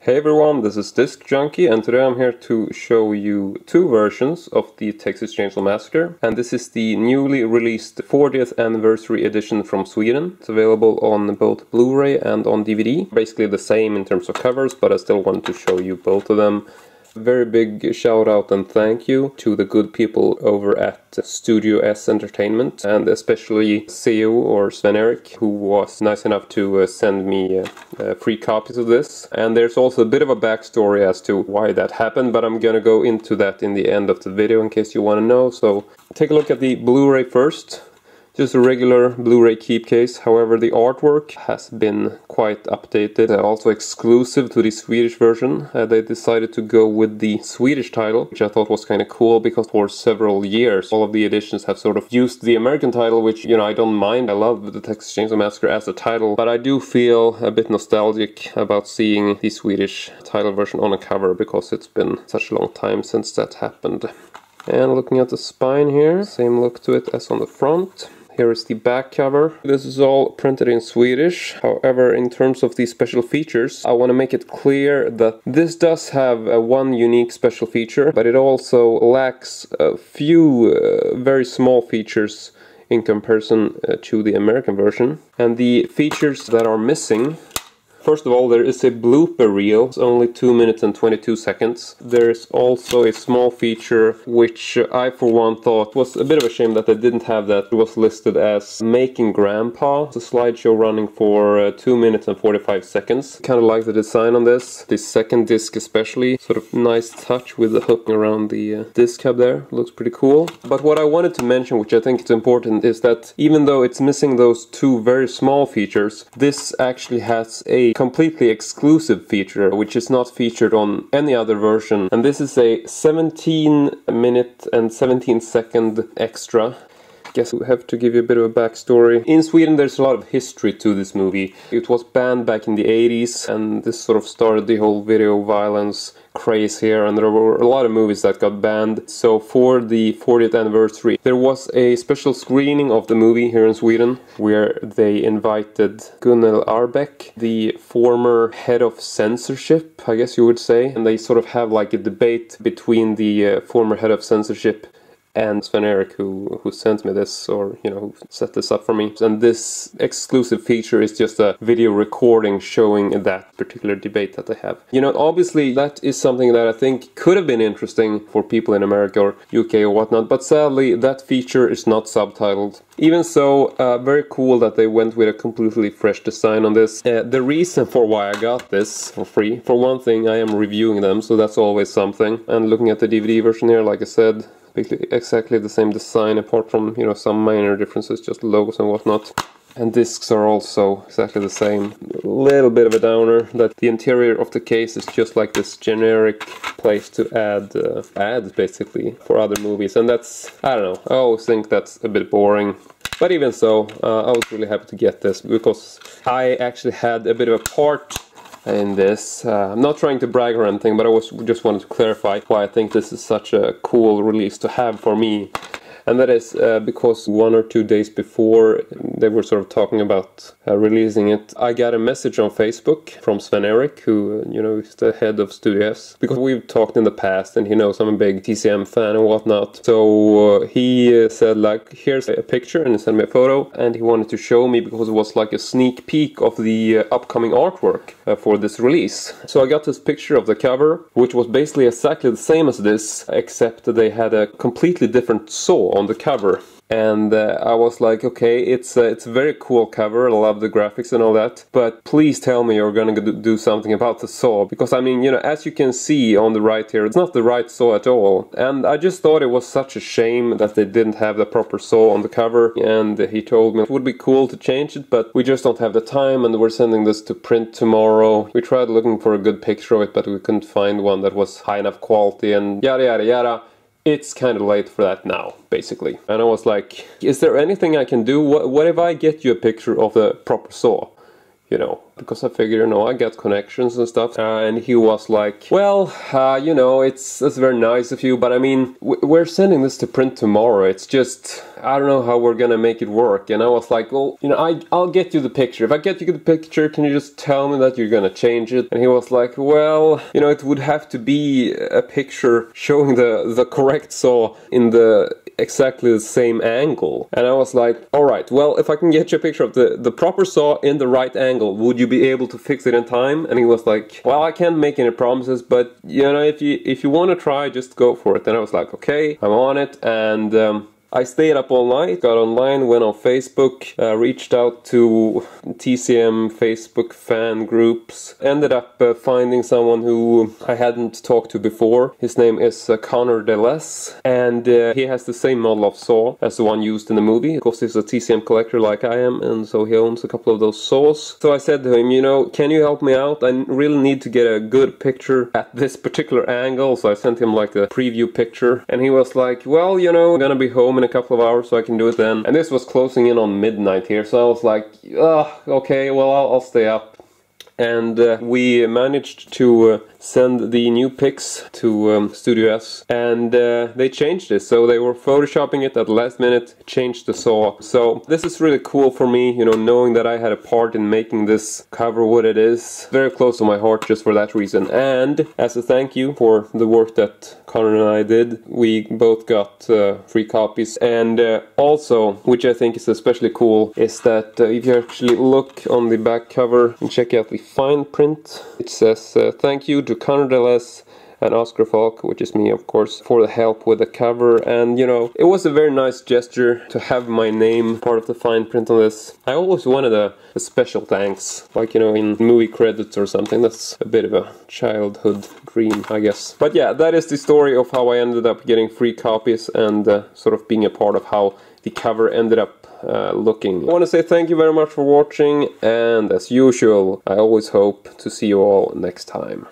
Hey everyone, this is Disc Junkie, and today I'm here to show you two versions of the Texas Chainsaw Massacre. And this is the newly released 40th anniversary edition from Sweden. It's available on both Blu-ray and on DVD. Basically the same in terms of covers, but I still wanted to show you both of them. Very big shout out and thank you to the good people over at Studio S Entertainment, and especially CEO or Sven-Erik, who was nice enough to send me free copies of this. And there's also a bit of a backstory as to why that happened, but I'm gonna go into that in the end of the video in case you want to know. So take a look at the Blu-ray first. Just a regular Blu-ray keep case, however the artwork has been quite updated, also exclusive to the Swedish version. They decided to go with the Swedish title, which I thought was kind of cool because for several years all of the editions have sort of used the American title, which, you know, I don't mind. I love the Texas Chainsaw Massacre as a title, but I do feel a bit nostalgic about seeing the Swedish title version on a cover because it's been such a long time since that happened. And looking at the spine here, same look to it as on the front. Here is the back cover. This is all printed in Swedish. However, in terms of the special features, I want to make it clear that this does have one unique special feature, but it also lacks a few very small features in comparison to the American version. And the features that are missing: first of all, there is a blooper reel. It's only 2 minutes and 22 seconds. There's also a small feature which I for one thought was a bit of a shame that they didn't have that. It was listed as Making Grandpa. It's a slideshow running for 2 minutes and 45 seconds. Kind of like the design on this. The second disc especially. Sort of nice touch with the hook around the disc hub there. Looks pretty cool. But what I wanted to mention, which I think is important, is that even though it's missing those two very small features, this actually has a completely exclusive feature which is not featured on any other version, and this is a 17-minute and 17-second extra. Guess we have to give you a bit of a backstory. In Sweden there's a lot of history to this movie. It was banned back in the 80s, and this sort of started the whole video violence craze here, and there were a lot of movies that got banned. So for the 40th anniversary there was a special screening of the movie here in Sweden where they invited Gunnel Arbeck, the former head of censorship, I guess you would say, and they sort of have like a debate between the former head of censorship and Sven-Erik, who sent me this, or, you know, who set this up for me. And this exclusive feature is just a video recording showing that particular debate that they have. You know, obviously that is something that I think could have been interesting for people in America or UK or whatnot, but sadly that feature is not subtitled. Even so, very cool that they went with a completely fresh design on this. The reason for why I got this for free, for one thing, I am reviewing them, so that's always something. And looking at the DVD version here, like I said, exactly the same design apart from, you know, some minor differences, just logos and whatnot. And discs are also exactly the same. A little bit of a downer that the interior of the case is just like this generic place to add ads basically for other movies, and that's, I don't know, I always think that's a bit boring. But even so, I was really happy to get this because I actually had a bit of a part in this. I'm not trying to brag or anything, but I just wanted to clarify why I think this is such a cool release to have for me. And that is because 1 or 2 days before they were sort of talking about releasing it, I got a message on Facebook from Sven-Erik, who, you know, is the head of Studio S, because we've talked in the past and he knows I'm a big TCM fan and whatnot. So he said, like, here's a picture, and he sent me a photo, and he wanted to show me because it was like a sneak peek of the upcoming artwork for this release. So I got this picture of the cover, which was basically exactly the same as this, except that they had a completely different saw on the cover. And I was like, okay, it's a very cool cover, I love the graphics and all that, but please tell me you're gonna do something about the saw, because I mean, you know, as you can see on the right here, it's not the right saw at all. And I just thought it was such a shame that they didn't have the proper saw on the cover, and he told me it would be cool to change it, but we just don't have the time, and we're sending this to print tomorrow. We tried looking for a good picture of it, but we couldn't find one that was high enough quality, and yada yada yada. It's kind of late for that now, basically. And I was like, is there anything I can do? What if I get you a picture of the proper saw? You know, because I figured, you know, I got connections and stuff. And he was like, well, you know, it's very nice of you, but I mean, we're sending this to print tomorrow. It's just, I don't know how we're gonna make it work. And I was like, well, you know, I'll get you the picture. If I get you the picture, can you just tell me that you're gonna change it? And he was like, well, you know, it would have to be a picture showing the correct saw in the exactly the same angle. And I was like, alright, well, if I can get you a picture of the proper saw in the right angle, would you be able to fix it in time? And he was like, well, I can't make any promises, but you know, if you want to try, just go for it. And I was like, okay, I'm on it. And I stayed up all night, got online, went on Facebook, reached out to TCM Facebook fan groups, ended up finding someone who I hadn't talked to before. His name is Connor Deles, and he has the same model of saw as the one used in the movie. Of course, he's a TCM collector like I am, and so he owns a couple of those saws. So I said to him, you know, can you help me out? I really need to get a good picture at this particular angle. So I sent him like a preview picture, and he was like, well, you know, I'm gonna be home in a couple of hours, so I can do it then. And this was closing in on midnight here, so I was like, okay, well, I'll stay up. And we managed to send the new pics to Studio S, and they changed it. So they were photoshopping it at the last minute, changed the saw. So this is really cool for me, you know, knowing that I had a part in making this cover what it is. Very close to my heart just for that reason. And as a thank you for the work that Connor and I did, we both got free copies. And also, which I think is especially cool, is that if you actually look on the back cover and check out the fine print, it says thank you to Connor Deles and Oscar Falk, which is me, of course, for the help with the cover. And you know, it was a very nice gesture to have my name part of the fine print on this. I always wanted a special thanks, like, you know, in movie credits or something. That's a bit of a childhood dream, I guess. But yeah, that is the story of how I ended up getting free copies and sort of being a part of how the cover ended up looking. I want to say thank you very much for watching, and as usual, I always hope to see you all next time.